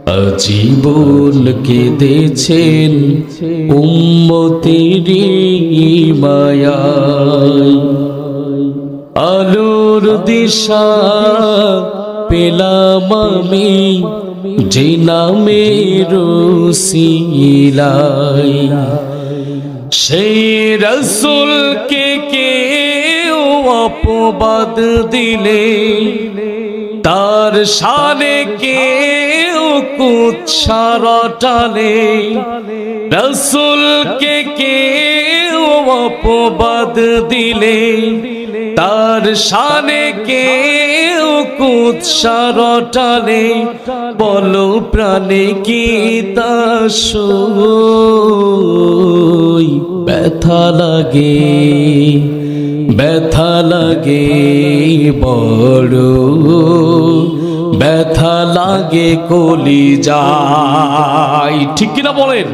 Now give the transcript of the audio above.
আজীবন কেঁদেছেন উম্মতেরই মায়ায়। আলোর দিশা পেলাম আমি যে নামের উসিলায়। সেই রাসূলকে কেউ অপবাদ দিলে, তার শানে কেউ কুৎসা রটালে। রাসূলকে কেউ অপবাদ দিলে, তার শানে কেউ কুৎসা রটালে। বলো প্রাণে কি তা সই? ব্যথা লাগে, ব্যথা লাগে বড়, ব্যথা লাগে কলিজায়। ঠিক কিনা বলেন?